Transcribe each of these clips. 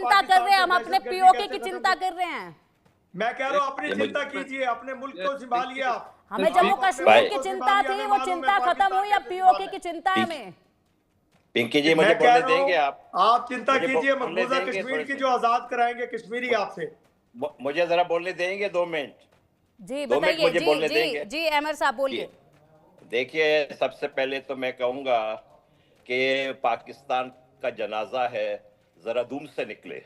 चिंता कर रहे हैं, हम अपने पीओके की चिंता कर रहे हैं। मैं कह रहा हूँ अपनी चिंता कीजिए, अपने मुल्क को संभालिए आप। हमें जम्मू कश्मीर की चिंता थी, वो चिंता खत्म हुई, अब पीओके की चिंता है हमें। पिंकी जी मुझे मैं कह बोलने रहा देंगे आप चिंता मुझे कीजिए बोलने मकबूजा देंगे कश्मीर थोड़े की से? जो आजाद कराएंगे कश्मीरी आपसे। मुझे जरा बोलने देंगे 2 मिनट? जी 2 मिनट बताइए। मुझे जी बोलने जी देंगे? जी अहमद साहब बोलिए। देखिए, सबसे पहले तो मैं कहूंगा कि पाकिस्तान का जनाजा है, जरा दूर से निकले।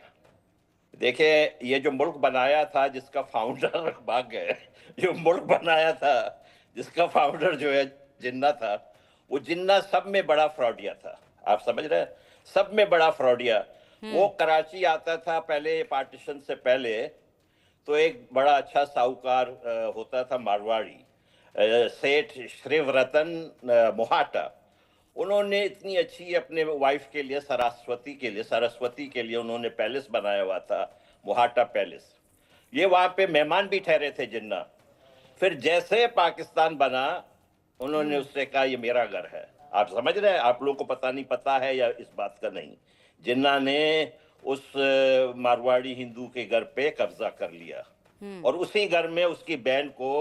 देखिए, ये जो मुल्क बनाया था जिसका फाउंडर भाग गए, जो मुल्क बनाया था जिसका फाउंडर जो है जिन्ना था, वो जिन्ना सब में बड़ा फ्रॉडिया था। आप समझ रहे हैं? सब में बड़ा फ्रॉडिया। वो कराची आता था पहले, पार्टीशन से पहले, तो एक बड़ा अच्छा साहूकार होता था मारवाड़ी, सेठ श्रीव्रतन मोहाटा। उन्होंने इतनी अच्छी अपने वाइफ के लिए, सरस्वती के लिए उन्होंने पैलेस बनाया हुआ था, मोहाटा पैलेस। ये वहां पे मेहमान भी ठहरे थे जिन्ना। फिर जैसे पाकिस्तान बना, उन्होंने उससे कहा ये मेरा घर है। आप समझ रहे हैं? आप लोगों को पता नहीं, पता है या इस बात का नहीं, जिन्ना ने उस मारवाड़ी हिंदू के घर पे कब्जा कर लिया, और उसी घर में उसकी बहन को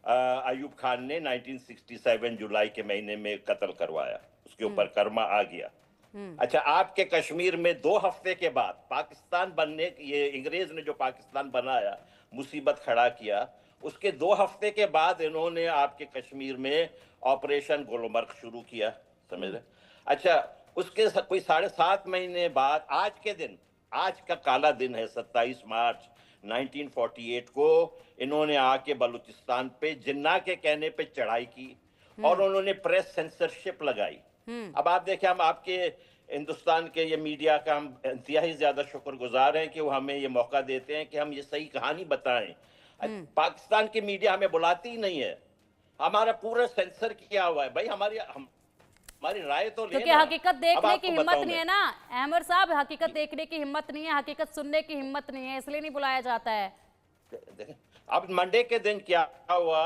अयूब खान ने 1967 जुलाई के महीने में कत्ल करवाया। उसके ऊपर कर्मा आ गया। अच्छा, आपके कश्मीर में 2 हफ्ते के बाद पाकिस्तान बनने, ये अंग्रेज ने जो पाकिस्तान बनाया, मुसीबत खड़ा किया, उसके 2 हफ्ते के बाद इन्होंने आपके कश्मीर में ऑपरेशन गुलमर्ग शुरू किया। समझ रहे? अच्छा, उसके कोई 7.5 महीने बाद आज के दिन, आज का काला दिन है 27 मार्च 1948 को, इन्होंने आके बलूचिस्तान पे जिन्ना के कहने पे चढ़ाई की और उन्होंने प्रेस सेंसरशिप लगाई। अब आप देखें, हम आपके हिंदुस्तान के ये मीडिया का हम इंतहाई ज्यादा शुक्रगुजार हैं कि वो हमें ये मौका देते हैं कि हम ये सही कहानी बताएं। पाकिस्तान की मीडिया हमें बुलाती ही नहीं है, हमारा पूरा सेंसर किया हुआ है। भाई हमारी राय तो क्योंकि लेना। हकीकत देखने की हिम्मत नहीं मैं है ना अहमद साहब, हकीकत देखने की हिम्मत नहीं है, हकीकत सुनने की हिम्मत नहीं है, इसलिए नहीं बुलाया जाता है। अब मंडे के दिन क्या हुआ,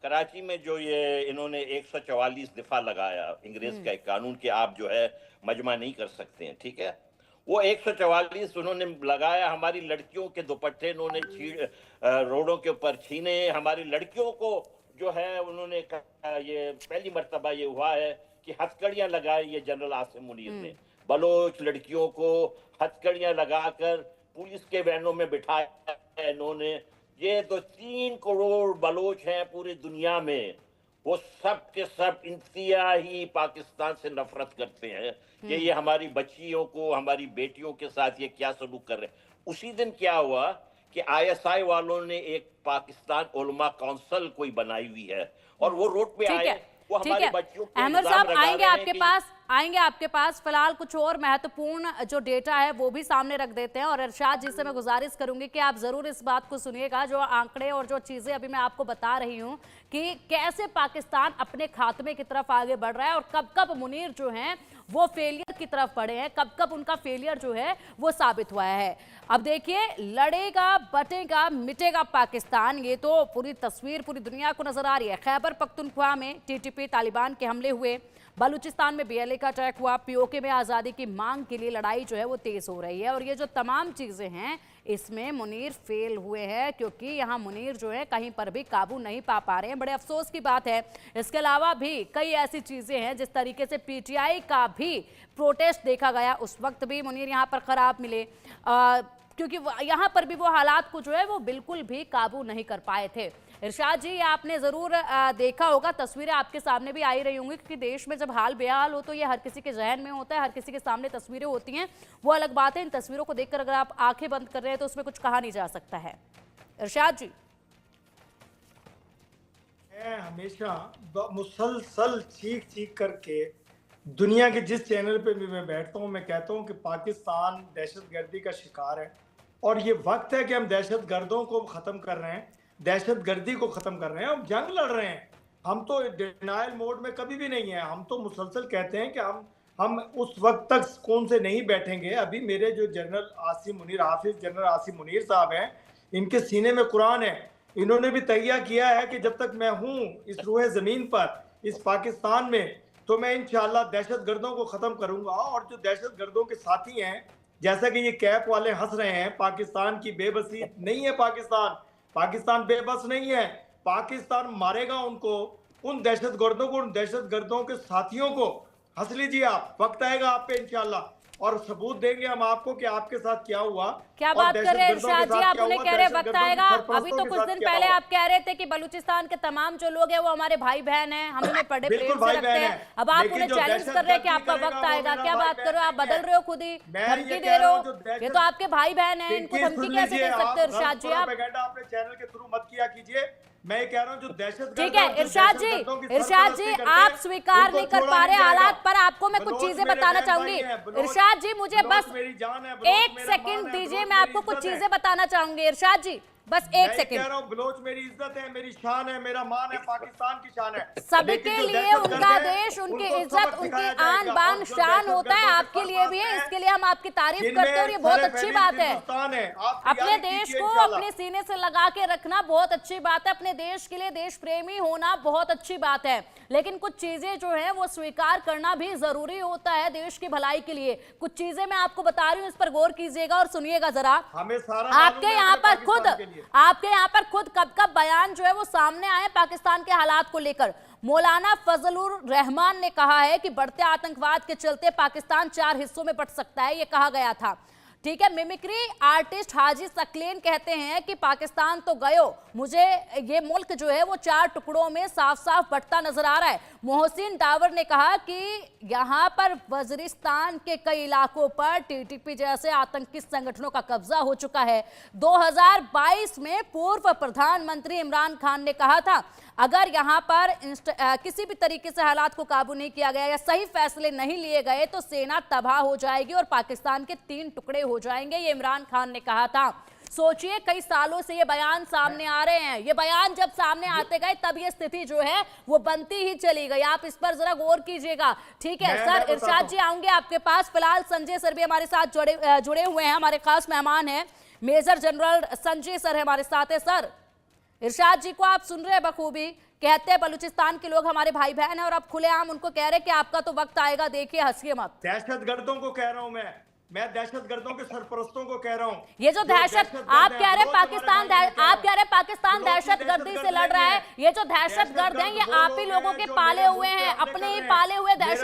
कराची में जो ये इन्होंने 144 दफा लगाया अंग्रेज का एक कानून कि आप जो है मजमा नहीं कर सकते हैं, ठीक है? वो 144 उन्होंने लगाया, हमारी लड़कियों के दुपट्टे इन्होंने रोडों के ऊपर छीने, हमारी लड़कियों को जो है उन्होंने कहा, ये पहली मर्तबा ये हुआ है कि हथकड़ियां लगाई ये जनरल आसिम मुनीर ने, बलोच लड़कियों को हथकड़ियां लगाकर पुलिस के वैनों में बिठाया इन्होंने। ये तो 3 करोड़ बलोच हैं पूरी दुनिया में, वो सब के सब इंतहाई पाकिस्तान से नफरत करते हैं कि ये हमारी बच्चियों को, हमारी बेटियों के साथ ये क्या सलूक कर रहे हैं। उसी दिन क्या हुआ कि आईएसआई वालों ने एक पाकिस्तान उलमा काउंसिल कोई बनाई हुई है और वो रोड पे आए, वो हमारे बच्चों को अहमद साहब आएंगे आपके पास फिलहाल कुछ और महत्वपूर्ण जो डेटा है वो भी सामने रख देते हैं। और इरशाद जी से मैं गुजारिश करूंगी कि आप जरूर इस बात को सुनिएगा, जो आंकड़े और जो चीजें अभी मैं आपको बता रही हूं कि कैसे पाकिस्तान अपने खात्मे की तरफ आगे बढ़ रहा है और कब कब मुनीर जो हैं वो फेलियर की तरफ बढ़े हैं, कब कब उनका फेलियर जो है वो साबित हुआ है। अब देखिए, लड़ेगा बटेगा मिटेगा पाकिस्तान, ये तो पूरी तस्वीर पूरी दुनिया को नजर आ रही है। खैबर पख्तूनख्वा में टीटीपी तालिबान के हमले हुए, बलूचिस्तान में बीएलए का अटैक हुआ, पीओके में आज़ादी की मांग के लिए लड़ाई जो है वो तेज हो रही है। और ये जो तमाम चीज़ें हैं इसमें मुनीर फेल हुए हैं, क्योंकि यहाँ मुनीर जो है कहीं पर भी काबू नहीं पा रहे हैं। बड़े अफसोस की बात है। इसके अलावा भी कई ऐसी चीज़ें हैं, जिस तरीके से पीटीआई का भी प्रोटेस्ट देखा गया, उस वक्त भी मुनीर यहाँ पर ख़राब मिले, क्योंकि यहाँ पर भी वो हालात को जो है वो बिल्कुल भी काबू नहीं कर पाए थे। इरशाद जी, आपने ज़रूर देखा होगा, तस्वीरें आपके सामने भी आई रही होंगी, क्योंकि देश में जब हाल बेहाल हो तो ये हर किसी के जहन में होता है, हर किसी के सामने तस्वीरें होती हैं, वो अलग बात है। इन तस्वीरों को देखकर अगर आप आंखें बंद कर रहे हैं तो उसमें कुछ कहा नहीं जा सकता है। इरशाद जी, मैं हमेशा मुसलसल चीख करके दुनिया के जिस चैनल पे भी मैं बैठता हूँ, मैं कहता हूँ कि पाकिस्तान दहशतगर्दी का शिकार है और ये वक्त है कि हम दहशतगर्दों को ख़त्म कर रहे हैं, दहशतगर्दी को ख़त्म कर रहे हैं, हम जंग लड़ रहे हैं। हम तो डिनाइल मोड में कभी भी नहीं है, हम तो मुसलसल कहते हैं कि हम उस वक्त तक सुकून से नहीं बैठेंगे। अभी मेरे जो जनरल आसिम मुनीर, हाफिज जनरल आसिम मुनीर साहब हैं, इनके सीने में कुरान है। इन्होंने भी तैयार किया है कि जब तक मैं हूँ इस रूहे ज़मीन पर, इस पाकिस्तान में, तो मैं इंशाअल्लाह दहशतगर्दों को ख़त्म करूँगा। और जो दहशतगर्दों के साथी हैं जैसा कि ये कैप वाले हंस रहे हैं, पाकिस्तान की बेबसी नहीं है। पाकिस्तान बेबस नहीं है। पाकिस्तान मारेगा उनको, उन दहशतगर्दों को, उन दहशतगर्दों के साथियों को। हंस लीजिए आप, वक्त आएगा आप पे इंशाल्लाह, और सबूत देंगे हम आपको कि आपके साथ क्या हुआ। क्या बात कर रहे हैं इरशाद जी, आप उन्हें कह रहे हैं वक्त आएगा। अभी तो कुछ दिन पहले आप कह रहे थे कि बलूचिस्तान के तमाम जो लोग हैं वो हमारे भाई बहन हैं, हम उन्हें बड़े प्रेम से रखते हैं। अब आप उन्हें चैलेंज कर रहे हैं कि आपका वक्त आएगा। क्या बात कर रहे हो आप, बदल रहे हो, खुद ही धमकी दे रहे हो। ये तो आपके भाई बहन हैं, इनको धमकी कैसे दे सकते हो इरशाद जी आप? अपने चैनल के थ्रू मत किया कीजिए। मैं ये कह रहा हूँ जो दहशतगर्द, ठीक है इरशाद जी आप स्वीकार नहीं कर पा रहे हालात पर, आपको मैं कुछ चीजें बताना चाहूंगी। इरशाद जी मुझे बस एक सेकंड दीजिए, मैं आपको कुछ चीजें बताना चाहूंगी। इरशाद जी बस एक सेकंड। कह रहा हूं बलोच मेरी इज्जत है, मेरी शान है, मेरा मान है, पाकिस्तान की शान है। सभी के लिए उनका देश, उनकी इज्जत, उनकी आन बान शान होता है, आपके लिए भी है। इसके लिए हम आपकी तारीफ करते हैं और ये बहुत अच्छी बात है। अपने देश को अपने सीने से लगा के रखना बहुत अच्छी बात है। अपने देश के लिए देश प्रेमी होना बहुत अच्छी बात है, लेकिन कुछ चीजें जो है वो स्वीकार करना भी जरूरी होता है देश की भलाई के लिए। कुछ चीजें मैं आपको बता रही हूँ, इस पर गौर कीजिएगा और सुनिएगा जरा। आपके यहाँ पर खुद कब बयान जो है वो सामने आए पाकिस्तान के हालात को लेकर। मौलाना फजलुर रहमान ने कहा है कि बढ़ते आतंकवाद के चलते पाकिस्तान 4 हिस्सों में बंट सकता है, ये कहा गया था। ठीक है, मिमिक्री आर्टिस्ट हाजी सकलेन कहते हैं कि पाकिस्तान तो गयो, मुझे ये मुल्क जो है वो 4 टुकड़ों में साफ साफ बंटता नजर आ रहा है। मोहसिन डावर ने कहा कि यहाँ पर वजीरिस्तान के कई इलाकों पर टीटीपी जैसे आतंकी संगठनों का कब्जा हो चुका है। 2022 में पूर्व प्रधानमंत्री इमरान खान ने कहा था अगर यहाँ पर किसी भी तरीके से हालात को काबू नहीं किया गया या सही फैसले नहीं लिए गए तो सेना तबाह हो जाएगी और पाकिस्तान के 3 टुकड़े हो जाएंगे, ये इमरान खान ने कहा था। सोचिए कई सालों से ये बयान सामने आ रहे हैं, ये बयान जब सामने आते गए तब ये स्थिति जो है वो बनती ही चली गई। आप इस पर जरा गौर कीजिएगा। ठीक है सर, इरशाद जी आऊंगे आपके पास। फिलहाल संजय सर भी हमारे साथ जुड़े हुए हैं, हमारे खास मेहमान हैं, मेजर जनरल संजय सर हमारे साथ है। सर, इरशाद जी को आप सुन रहे हैं बखूबी, कहते हैं बलूचिस्तान के लोग हमारे भाई बहन हैं और अब खुलेआम उनको कह रहे हैं कि आपका तो वक्त आएगा, देखिए हंसिए मत। दहशतगर्दों को कह रहा हूं मैं दहशतगर्दों के सरपरस्तों को कह रहा हूं। ये जो दहशत आप कह रहे पाकिस्तान दहशतगर्दी से लड़ रहा है, ये जो दहशतगर्द हैं ये आप ही लोगों के पाले हुए हैं, अपने ही पाले हुए दहशत